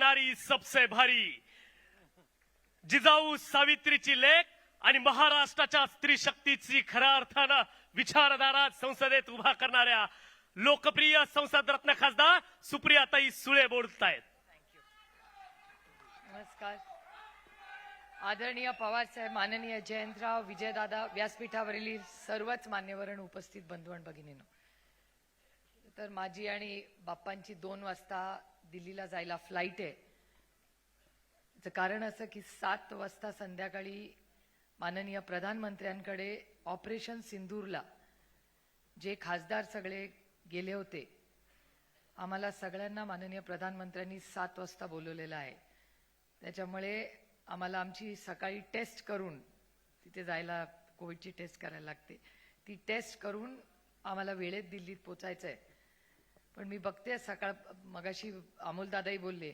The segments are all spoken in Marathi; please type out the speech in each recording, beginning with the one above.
नारी सबसे भारी जिजाऊ सावित्रीची लेक आणि महाराष्ट्राच्या स्त्री शक्तीची खऱ्या अर्थानं विचारधारा संसदेत उभा करणाऱ्या लोकप्रिय संसद रत्न खासदार सुप्रियाताई सुळे बोलतायत. नमस्कार. आदरणीय पवार साहेब, माननीय जयंतराव, विजयदादा, व्यासपीठावरील सर्वच मान्यवरण उपस्थित बंधू आणि भगिनींनो, तर माझी आणि बाप्पांची 2 वाजता दिल्लीला जायला फ्लाईट आहे. याचं कारण असं की 7 वाजता संध्याकाळी माननीय प्रधानमंत्र्यांकडे ऑपरेशन सिंदूरला जे खासदार सगळे गेले होते, आम्हाला सगळ्यांना माननीय प्रधानमंत्र्यांनी 7 वाजता बोलवलेलं आहे. त्याच्यामुळे आम्हाला आमची सकाळी टेस्ट करून, तिथे जायला कोविडची टेस्ट करायला लागते, ती टेस्ट करून आम्हाला वेळेत दिल्लीत पोचायचं आहे. पण मी बघते सकाळ मगाशी अमोलदादाही बोलले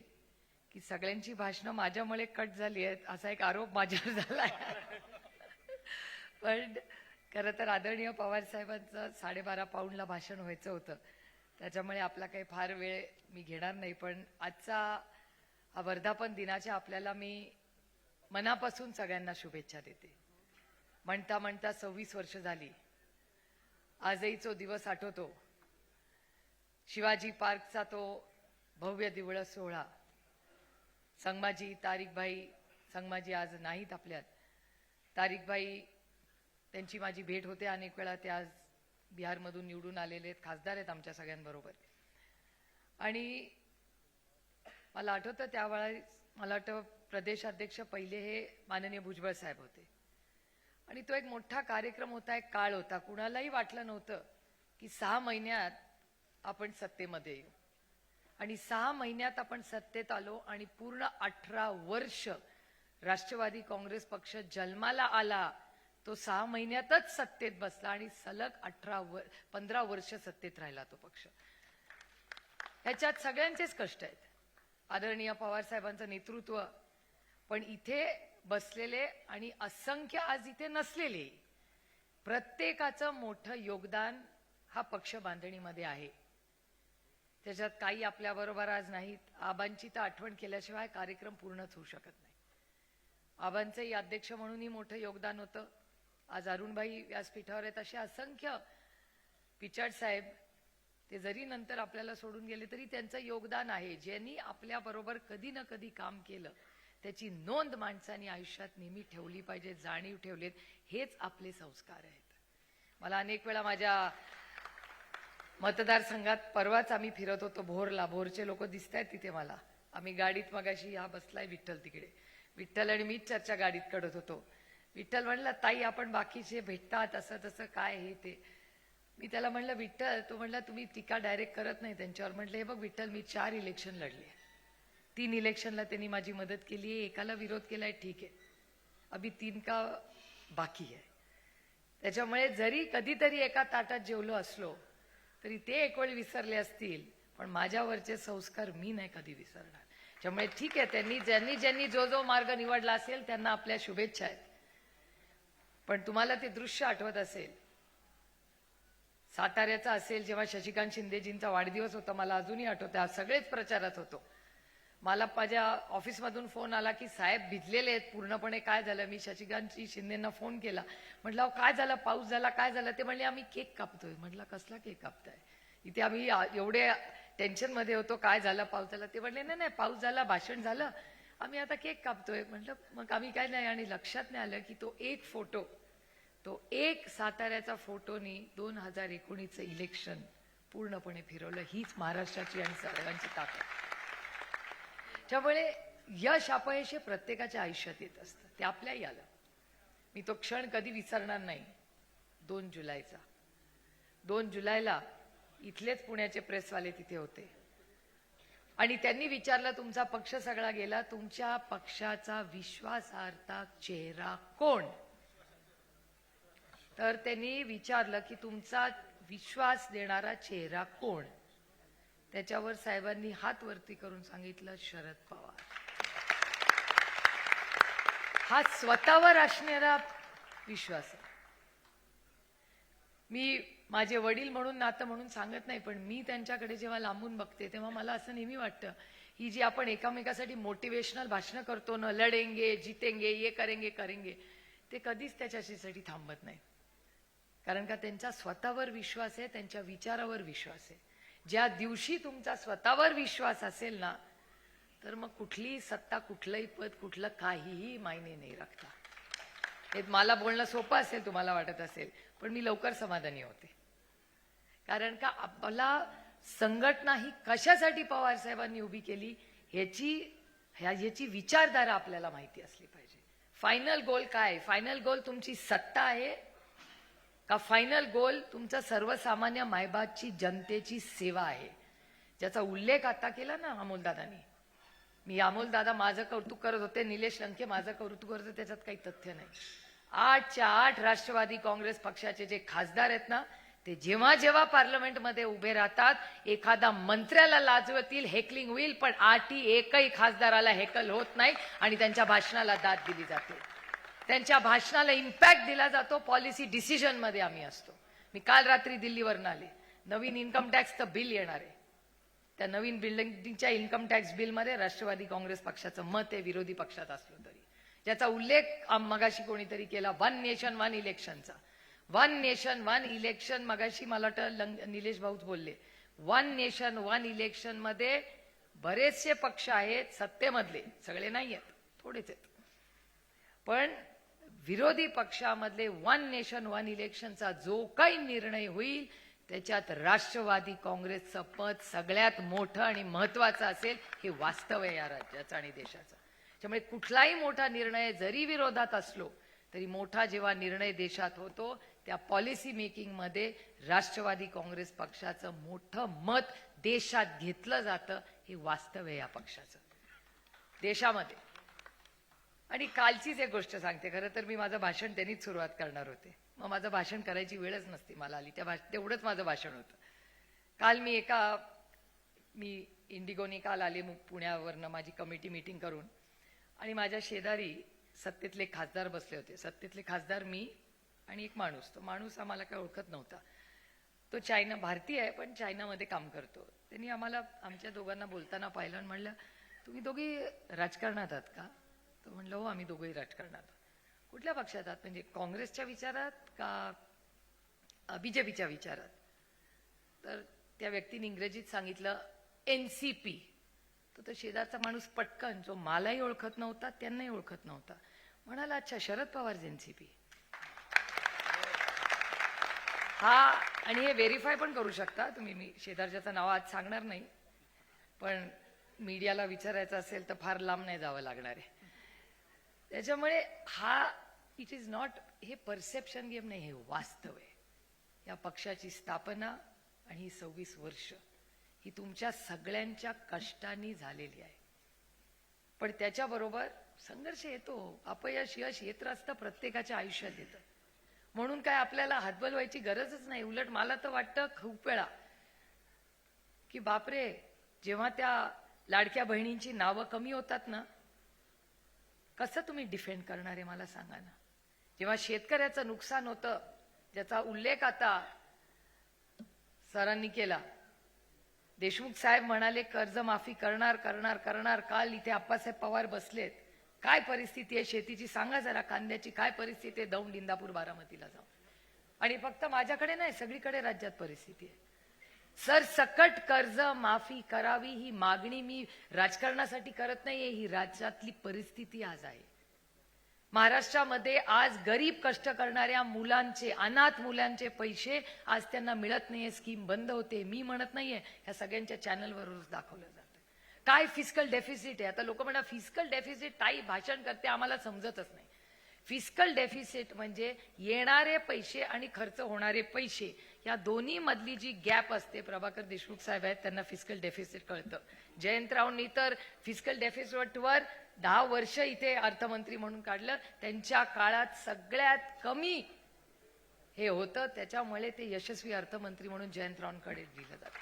की सगळ्यांची भाषणं माझ्यामुळे कट झाली आहेत, असा एक आरोप माझ्यावर झाला आहे. पण खरं तर आदरणीय पवार साहेबांचं 12:30 पाऊणला भाषण व्हायचं होतं, त्याच्यामुळे आपला काही फार वेळ मी घेणार नाही. पण आजचा हा वर्धापन दिनाच्या आपल्याला मी मनापासून सगळ्यांना शुभेच्छा देते. म्हणता म्हणता 26 वर्ष झाली. आजही तो दिवस आठवतो, शिवाजी पार्कचा तो भव्य दिवळ सोहळा. संगमाजी, तारिकभाई, संगमाजी आज नाहीत आपल्यात, तारिकभाई त्यांची माझी भेट होते अनेक वेळा. ते आज बिहारमधून निवडून आलेले आहेत, खासदार आहेत आमच्या सगळ्यांबरोबर. आणि मला आठवतं त्यावेळेस, मला वाटतं प्रदेशाध्यक्ष पहिले हे माननीय भुजबळ साहेब होते. आणि तो एक मोठा कार्यक्रम होता, एक काळ होता. कुणालाही वाटलं नव्हतं की 6 महिन्यात आपण सत्तेमध्ये येऊ. आणि 6 महिन्यात आपण सत्तेत आलो आणि पूर्ण 18 वर्ष राष्ट्रवादी काँग्रेस पक्ष जन्माला आला, तो 6 महिन्यातच सत्तेत बसला आणि सलग 15 वर्ष सत्तेत राहिला तो पक्ष. ह्याच्यात सगळ्यांचेच कष्ट आहेत. आदरणीय पवार साहेबांचं नेतृत्व, पण इथे बसलेले आणि असंख्य आज इथे नसलेले प्रत्येकाचं मोठं योगदान हा पक्ष बांधणीमध्ये आहे. त्याच्यात काही आपल्याबरोबर आज नाहीत. आबांची तर आठवण केल्याशिवाय कार्यक्रम पूर्णच होऊ शकत नाही. आबांचंही अध्यक्ष म्हणूनही मोठं योगदान होतं. आज अरुणभाई व्यासपीठावर आहेत. असे असंख्य, पिचड साहेब, ते जरी नंतर आपल्याला सोडून गेले तरी त्यांचं योगदान आहे. ज्यांनी आपल्याबरोबर कधी ना कधी काम केलं त्याची नोंद माणसांनी आयुष्यात नेहमी ठेवली पाहिजे, जाणीव ठेवलेत. हेच आपले संस्कार आहेत. मला अनेक वेळा माझ्या मतदारसंघात, परवाच आम्ही फिरत होतो भोरला, भोरचे लोक दिसत आहेत तिथे मला. आम्ही गाडीत मगाशी हा बसलाय विठ्ठल तिकडे, विठ्ठल आणि मीच चर्चा गाडीत करत होतो. विठ्ठल म्हणला, ताई आपण बाकीचे भेटतात असं तसं काय हे ते. मी त्याला म्हणलं, विठ्ठल, तो म्हणला तुम्ही टीका डायरेक्ट करत नाही त्यांच्यावर. म्हटलं, हे बघ विठ्ठल, मी 4 इलेक्शन लढले, 3 इलेक्शनला त्यांनी माझी मदत केली आहे, एकाला विरोध केलाय, ठीक आहे, अभी 3 का बाकी आहे. त्याच्यामुळे जरी कधीतरी एका ताटात जेवलो असलो तरी ते एक वेळ विसरले असतील, पण माझ्यावरचे संस्कार मी नाही कधी विसरणार. त्यामुळे ठीक आहे, ज्यांनी जो मार्ग निवडला असेल त्यांना आपल्या शुभेच्छा आहेत. पण तुम्हाला ते दृश्य आठवत असेल, साताऱ्याचा असेल, जेव्हा शशिकांत शिंदेजींचा वाढदिवस होता, मला अजूनही आठवतं, आज सगळेच प्रचारात होतो. मला माझ्या ऑफिसमधून फोन आला की साहेब भिजलेले आहेत पूर्णपणे, काय झालं. मी शशिकांत शिंदेंना फोन केला, म्हटलं काय झालं, पाऊस झाला, काय झालं. ते म्हणले आम्ही केक कापतोय. म्हटलं कसला केक कापताय, इथे आम्ही एवढे टेन्शन मध्ये होतो, काय झालं, पाऊस झाला. ते म्हणले नाही, पाऊस झाला, भाषण झालं, आम्ही आता केक कापतोय. म्हटलं मग आम्ही काय नाही. आणि लक्षात नाही आलं की तो एक फोटो, तो एक साताऱ्याचा फोटोनी 2019चं इलेक्शन पूर्णपणे फिरवलं. हीच महाराष्ट्राची आणि सर्वांची ताकद. त्यामुळे यश अपयश हे प्रत्येकाच्या आयुष्यात येत असतं, ते आपल्याही आलं. मी तो क्षण कधी विसरणार नाही. 2 जुलैचा, 2 जुलैला इथलेच पुण्याचे प्रेसवाले तिथे होते आणि त्यांनी विचारलं, तुमचा पक्ष सगळा गेला, तुमच्या पक्षाचा विश्वासार्हता चेहरा कोण. तर त्यांनी विचारलं की तुमचा विश्वास देणारा चेहरा कोण. त्याच्यावर साहेबांनी हात वरती करून सांगितलं, शरद पवार. हा स्वतःवर असणारा विश्वास आहे. मी माझे वडील म्हणून, नातं म्हणून सांगत नाही, पण मी त्यांच्याकडे जेव्हा लांबून बघते तेव्हा मला असं नेहमी वाटतं, ही जी आपण एकामेकासाठी मोटिवेशनल भाषणं करतो ना, लढेंगे जितेंगे ये करेंगे करेंगे, ते कधीच त्याच्यासाठी थांबत नाही. कारण का त्यांचा स्वतःवर विश्वास आहे, त्यांच्या विचारावर विश्वास आहे. ज्या दिवशी तुमचा स्वतःवर विश्वास असेल ना, तर मग कुठलीही सत्ता, कुठलंही पद, कुठलं काहीही मायने नाही राखता. हे मला बोलणं सोपं असेल, तुम्हाला वाटत असेल, पण मी लवकर समाधानी होते. कारण का आपला संघटना ही कशासाठी पवार साहेबांनी उभी केली याची विचारधारा आपल्याला माहिती असली पाहिजे. फायनल गोल काय? फायनल गोल तुमची सत्ता आहे का फायनल गोल तुमचा सर्वसामान्य मायबापची जनतेची सेवा आहे? ज्याचा उल्लेख आता केला ना अमोलदादांनी. मी अमोलदादा माझं कौतुक करत होते, निलेश लंके माझं कौतुक करत होते, त्याच्यात काही तथ्य नाही. 8च्या 8 राष्ट्रवादी काँग्रेस पक्षाचे जे खासदार आहेत ना, ते जेव्हा जेव्हा पार्लमेंटमध्ये उभे राहतात, एखादा मंत्र्याला लाजवतील, हेकलिंग होईल, पण एकही खासदाराला हेकल होत नाही आणि त्यांच्या भाषणाला दाद दिली जाते. त्यांच्या भाषणाला इम्पॅक्ट दिला जातो. पॉलिसी डिसिजन मध्ये आम्ही असतो. मी काल रात्री दिल्लीवरून आले. नवीन इन्कम टॅक्सचं बिल येणार आहे. त्या नवीन बिल्डिंगच्या इन्कम टॅक्स बिलमध्ये राष्ट्रवादी काँग्रेस पक्षाचं मत आहे, विरोधी पक्षात असलो तरी. ज्याचा उल्लेख मगाशी कोणीतरी केला, 1 नेशन 1 इलेक्शनचा. 1 नेशन 1 इलेक्शन मगाशी मला वाटतं निलेश भाऊच बोलले. 1 नेशन 1 इलेक्शन मध्ये बरेचसे पक्ष आहेत सत्तेमधले, सगळे नाही आहेत, थोडेच आहेत, पण विरोधी पक्षामधले 1 नेशन 1 इलेक्शनचा जो काही निर्णय होईल त्याच्यात राष्ट्रवादी काँग्रेसचं पद सगळ्यात मोठं आणि महत्वाचं असेल. हे वास्तव आहे या राज्याचं आणि देशाचं. त्यामुळे कुठलाही मोठा निर्णय जरी विरोधात असलो तरी मोठा जेव्हा निर्णय देशात होतो त्या पॉलिसी मेकिंग मध्ये राष्ट्रवादी काँग्रेस पक्षाचं मोठं मत देशात घेतलं जातं. हे वास्तव आहे या पक्षाचं देशामध्ये. आणि कालचीच एक गोष्ट सांगते. खरं तर मी माझं भाषण त्यांनीच सुरुवात करणार होते, मग माझं भाषण करायची वेळच नसती मला आली. तेवढंच माझं भाषण होतं. काल मी इंडिगोनी काल आले पुण्यावरनं माझी कमिटी मीटिंग करून, आणि माझ्या शेजारी सत्तेतले खासदार बसले होते. सत्तेतले खासदार मी आणि एक माणूस. तो माणूस आम्हाला काय ओळखत नव्हता. तो भारतीय आहे पण चायनामध्ये काम करतो. त्यांनी आमच्या दोघांना बोलताना पाहिलं आणि म्हणलं, तुम्ही दोघी राजकारणात आहात का? तो म्हणलं, हो आम्ही दोघंही राजकारणात. कुठल्या पक्षात आहात? म्हणजे काँग्रेसच्या विचारात का बीजेपीच्या विचारात? तर त्या व्यक्तीने इंग्रजीत सांगितलं NCP. तो शेजारचा माणूस पटकन, जो मलाही ओळखत नव्हता त्यांनाही ओळखत नव्हता, म्हणाला, अच्छा शरद पवार NCP. हा, आणि हे व्हेरीफाय पण करू शकता तुम्ही. मी शेजारच्याचं नाव आज सांगणार नाही, पण मीडियाला विचारायचं असेल तर फार लांब नाही जावं लागणार आहे. त्याच्यामुळे इट इज नॉट, हे परसेप्शन गेम नाही, हे वास्तव आहे. या पक्षाची स्थापना आणि ही 26 वर्ष ही तुमच्या सगळ्यांच्या कष्टांनी झालेली आहे. पण त्याच्याबरोबर संघर्ष येतो, अपयश यश येत असतं, प्रत्येकाच्या आयुष्यात येतं. म्हणून काय आपल्याला हातबल व्हायची गरजच नाही. उलट मला तर वाटतं खूप वेळा की बापरे, जेव्हा त्या लाडक्या बहिणींची नावं कमी होतात ना, कसं तुम्ही डिफेंड करणार आहे मला सांगा ना. जेव्हा शेतकऱ्याचं नुकसान होतं, ज्याचा उल्लेख आता सरांनी केला, देशमुख साहेब म्हणाले कर्जमाफी करणार करणार करणार. काल इथे आप्पासाहेब पवार बसलेत. काय परिस्थिती आहे शेतीची सांगा जरा, कांद्याची काय परिस्थिती आहे दौंड, इंदापूर, बारामतीला जाऊन. आणि फक्त माझ्याकडे नाही, सगळीकडे राज्यात परिस्थिती आहे. सरसकट कर्ज माफी करावी ही मागणी मी राजकारणासाठी करत नाहीये, ही राज्यातली परिस्थिती आज आहे. महाराष्ट्रामध्ये आज गरीब कष्ट करणाऱ्या मुलांचे, अनाथ मुलांचे पैसे आज त्यांना मिळत नाहीये. स्कीम बंद होते. मी म्हणत नाहीये, ह्या सगळ्यांच्या चॅनलवरच दाखवलं जातं. काय फिस्कल डेफिसिट आहे. आता लोक म्हणतात फिस्कल डेफिसिट, ताई भाषण करते आम्हाला समजतच नाही. फिस्कल डेफिसिट म्हणजे येणारे पैसे आणि खर्च होणारे पैसे या दोन्ही मधली जी गॅप असते. प्रभाकर देशमुख साहेब आहेत, त्यांना फिस्कल डेफिसिट कळतं. जयंतरावांनी तर फिस्कल डेफिसिटवर 10 वर्ष इथे अर्थमंत्री म्हणून काढलं. त्यांच्या काळात सगळ्यात कमी हे होतं, त्याच्यामुळे ते यशस्वी अर्थमंत्री म्हणून जयंतरावांकडे दिलं जातं.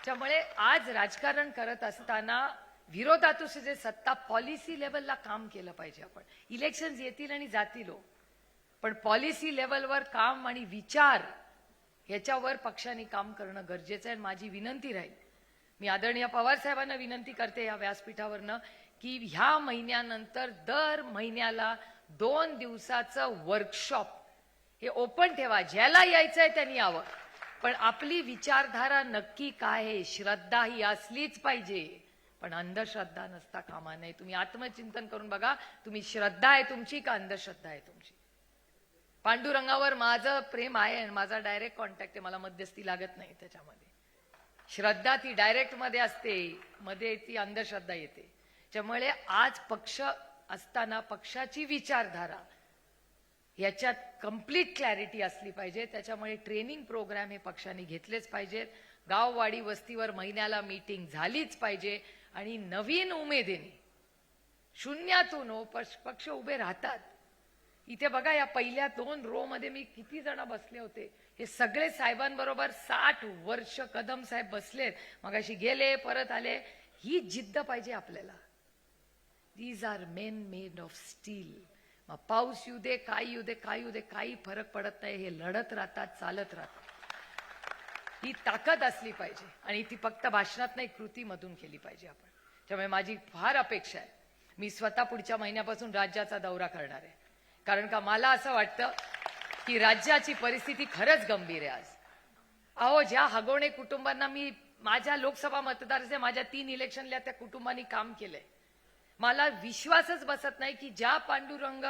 त्यामुळे आज राजकारण करत असताना विरोधात जे सत्ता, पॉलिसी लेवलला काम केलं पाहिजे. आपण इलेक्शन्स येतील आणि जातील, पण पॉलिसी लेवलवर काम आणि विचार याच्यावर पक्षाने काम करणं गरजेचं आहे. माझी विनंती राहील, मी आदरणीय पवार साहेबांना विनंती करते या व्यासपीठावरनं की ह्या महिन्यानंतर दर महिन्याला 2 दिवसाचं वर्कशॉप हे ओपन ठेवा. ज्याला यायचंय त्यांनी यावं, पण आपली विचारधारा नक्की काय आहे, श्रद्धा ही असलीच पाहिजे, पण अंधश्रद्धा नसता कामा नये. तुम्ही आत्मचिंतन करून बघा, तुम्ही श्रद्धा आहे तुमची का अंधश्रद्धा आहे तुमची? पांडुरंगावर माझं प्रेम आहे आणि माझा डायरेक्ट कॉन्टॅक्ट आहे, मला मध्यस्थी लागत नाही त्याच्यामध्ये. श्रद्धा ती डायरेक्ट मध्ये असते, मध्ये ती अंधश्रद्धा येते. त्यामुळे आज पक्ष असताना पक्षाची विचारधारा याच्यात कंप्लीट क्लॅरिटी असली पाहिजे. त्याच्यामुळे ट्रेनिंग प्रोग्राम हे पक्षाने घेतलेच पाहिजेत. गाववाडी वस्तीवर महिन्याला मीटिंग झालीच पाहिजे आणि नवीन उमेदीने शून्यातून पक्ष उभे राहतात. इथे बघा, या पहिल्या 2 रो मध्ये मी किती जण बसले होते, हे सगळे साहेबांबरोबर 60 वर्ष कदम साहेब बसलेत, मगाशी गेले परत आले. ही जिद्द पाहिजे आपल्याला. These are men made of steel. मग पाऊस येऊ दे, काही येऊ दे, काही येऊ दे, काही फरक पडत नाही. हे लढत राहतात, चालत राहतात. ही ताकद असली पाहिजे आणि ती फक्त भाषणात नाही, कृतीमधून केली पाहिजे आपण. त्यामुळे माझी फार अपेक्षा आहे, मी स्वतः पुढच्या महिन्यापासून राज्याचा दौरा करणार आहे. कारण का मला असं वाटतं की राज्याची परिस्थिती खरंच गंभीर आहे आज. अहो, ज्या हगवणे कुटुंबांना मी माझ्या लोकसभा मतदारसंघात माझ्या 3 इलेक्शनला त्या कुटुंबांनी काम केलंय, मला विश्वासच बसत नाही की ज्या पांडुरंग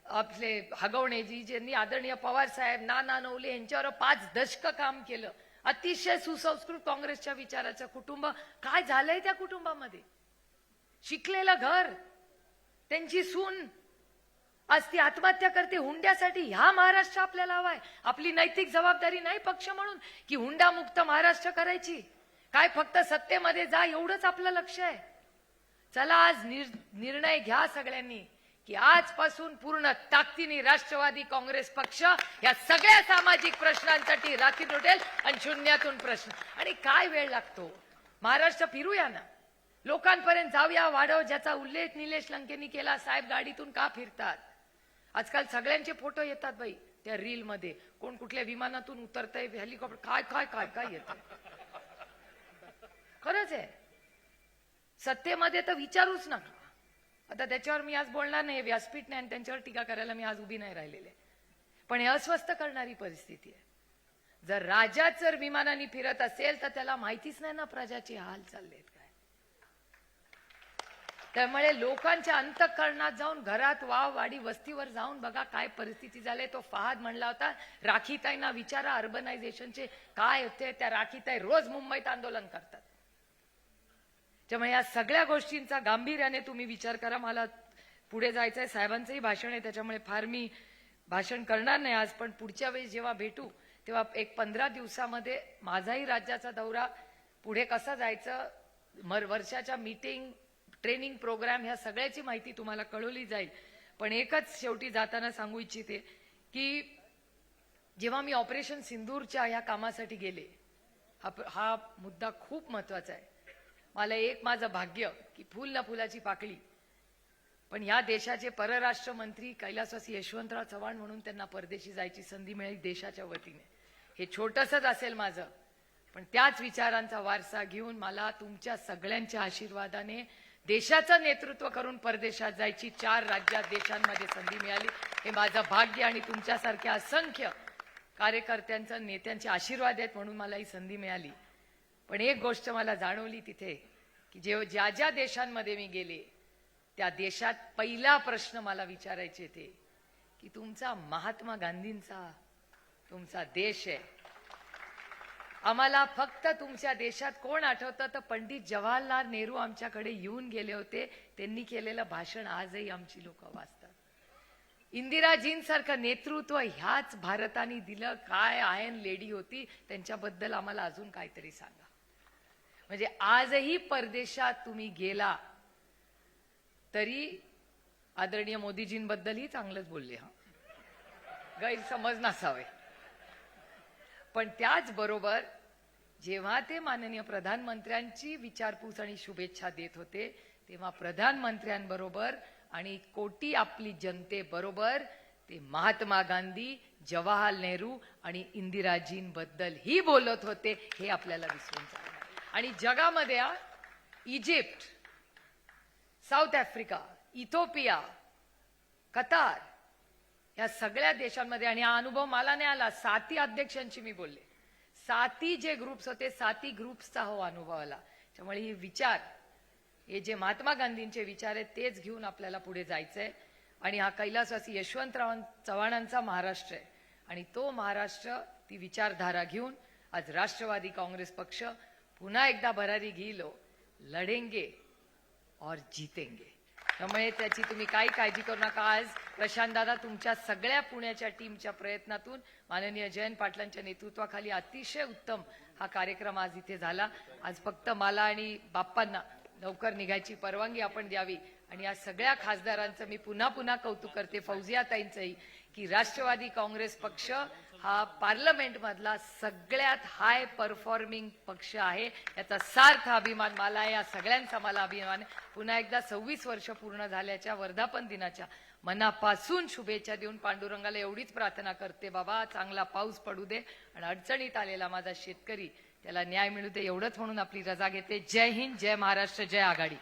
आपले हगवणेजी, ज्यांनी आदरणीय पवार साहेब, नाना नवले यांच्यावर 5 दशक काम केलं, अतिशय सुसंस्कृत काँग्रेसच्या विचाराचं कुटुंब, काय झालंय त्या कुटुंबामध्ये? शिकलेलं घर, त्यांची सून आज ती आत्महत्या करते हुंड्यासाठी. ह्या महाराष्ट्र आपल्याला हवाय. आपली नैतिक जबाबदारी नाही पक्ष म्हणून की हुंडा मुक्त महाराष्ट्र करायची, काय फक्त सत्तेमध्ये जा एवढंच आपलं लक्ष आहे? चला आज निर्णय घ्या सगळ्यांनी की आजपासून पूर्ण ताकदीने राष्ट्रवादी काँग्रेस पक्ष या सगळ्या सामाजिक प्रश्नांसाठी राखीव उठेल आणि शून्यातून प्रश्न. आणि काय वेळ लागतो, महाराष्ट्र फिरूया ना, लोकांपर्यंत जाऊया. वाढव, ज्याचा उल्लेख निलेश लंकेंनी केला, साहेब गाडीतून का फिरतात? आजकाल सगळ्यांचे फोटो येतात बाई त्या रील मध्ये, कोण कुठल्या विमानातून उतरतंय, हेलिकॉप्टर, काय काय काय काय येत. खरंच आहे, सत्तेमध्ये तर विचारूच नका. आता त्याच्यावर मी आज बोलणार नाही, व्यासपीठ नाही आणि त्यांच्यावर टीका करायला मी आज उभी नाही राहिलेले. पण हे अस्वस्थ करणारी परिस्थिती आहे. जर राजाच जर विमानाने फिरत असेल तर त्याला माहितीच नाही ना प्रजाचे हाल चाललेत काय. त्यामुळे लोकांच्या अंतःकरणात जाऊन, घरात, वाडी वस्तीवर जाऊन बघा काय परिस्थिती झाली. तो फहाद म्हणला होता, राखीताईंना विचारा अर्बनायझेशनचे काय होते. त्या राखीताई रोज मुंबईत आंदोलन करतात. त्यामुळे या सगळ्या गोष्टींचा गांभीर्याने तुम्ही विचार करा. मला पुढे जायचंय, साहेबांचंही भाषण आहे, त्याच्यामुळे फार मी भाषण करणार नाही आज. पण पुढच्या वेळेस जेव्हा भेटू तेव्हा एक 15 दिवसामध्ये माझाही राज्याचा दौरा, पुढे कसं जायचं, वर्षाच्या मीटिंग, ट्रेनिंग प्रोग्राम, ह्या सगळ्याची माहिती तुम्हाला कळवली जाईल. पण एकच शेवटी जाताना सांगू इच्छिते की जेव्हा मी ऑपरेशन सिंदूरच्या ह्या कामासाठी गेले, हा मुद्दा खूप महत्वाचा आहे. मला एक माझं भाग्य की फुल ना फुलाची पाकळी, पण या देशाचे परराष्ट्र मंत्री कैलासवासी यशवंतराव चव्हाण म्हणून त्यांना परदेशी जायची संधी मिळाली देशाच्या वतीने. हे छोटंसंच असेल माझं, पण त्याच विचारांचा वारसा घेऊन मला तुमच्या सगळ्यांच्या आशीर्वादाने देशाचं नेतृत्व करून परदेशात जायची 4 राज्यात देशांमध्ये संधी मिळाली. हे माझं भाग्य आणि तुमच्यासारख्या असंख्य कार्यकर्त्यांचं, नेत्यांचे आशीर्वाद आहेत म्हणून मला ही संधी मिळाली. पण एक गोष्ट मला जाणवली तिथे की ज्या ज्या देशांमध्ये मी गेले त्या देशात पहिला प्रश्न मला विचारायचे ते की तुमचा महात्मा गांधींचा तुमचा देश आहे. आम्हाला फक्त तुमच्या देशात कोण आठवतं तर पंडित जवाहरलाल नेहरू आमच्याकडे येऊन गेले होते. त्यांनी केलेलं भाषण आजही आमची लोक वाचतात. इंदिराजींसारखं नेतृत्व ह्याच भारताने दिलं. काय आयर्न लेडी होती, त्यांच्याबद्दल आम्हाला अजून काहीतरी सांगा. म्हणजे आजही परदेशात तुम्ही गेला तरी आदरणीय मोदीजींबद्दलही चांगलंच बोलले, हा गैरसमज नसावे. पण त्याचबरोबर जेव्हा ते माननीय प्रधानमंत्र्यांची विचारपूस आणि शुभेच्छा देत होते तेव्हा प्रधानमंत्र्यांबरोबर आणि कोटी आपली जनतेबरोबर ते महात्मा गांधी, जवाहरलाल नेहरू आणि इंदिराजींबद्दल ही बोलत होते. हे आपल्याला विसरून चालणार. आणि जगामध्ये Egypt, south Africa, Ethiopia, Qatar या सगळ्या देशांमध्ये, आणि हा अनुभव मला नाही आला, 7 अध्यक्षांशी मी बोलले, 7 जे ग्रुप्स होते 7 ग्रुप्सचा हो अनुभव आला. त्यामुळे हे विचार, हे जे महात्मा गांधींचे विचार आहेत तेच घेऊन आपल्याला पुढे जायचंय. आणि हा कैलासवासी यशवंतराव चव्हाणांचा महाराष्ट्र आहे आणि तो महाराष्ट्र, ती विचारधारा घेऊन आज राष्ट्रवादी काँग्रेस पक्ष पुन्हा एकदा भरारी घेईल, लढेंगे और जीतेंगे. त्यामुळे त्याची तुम्ही काही काळजी करू नका. आज प्रशांत दादा तुमच्या सगळ्या पुण्याच्या टीमच्या प्रयत्नातून माननीय जयंत पाटलांच्या नेतृत्वाखाली अतिशय उत्तम हा कार्यक्रम आज इथे झाला. आज फक्त मला आणि बाप्पांना लवकर निघायची परवानगी आपण द्यावी. आणि या सगळ्या खासदारांचं मी पुन्हा पुन्हा कौतुक करते, फौजियाताईंचंही, की राष्ट्रवादी काँग्रेस पक्ष हा पार्लमेंटमधला सगळ्यात हाय परफॉर्मिंग पक्ष आहे. याचा सार्थ अभिमान मला आहे, या सगळ्यांचा मला अभिमान आहे. पुन्हा एकदा 26 वर्ष पूर्ण झाल्याच्या वर्धापन दिनाच्या मनापासून शुभेच्छा देऊन पांडुरंगाला एवढीच प्रार्थना करते, बाबा चांगला पाऊस पडू दे आणि अडचणीत आलेला माझा शेतकरी त्याला न्याय मिळू दे, एवढंच म्हणून आपली रजा घेते. जय हिंद, जय महाराष्ट्र, जय आघाडी.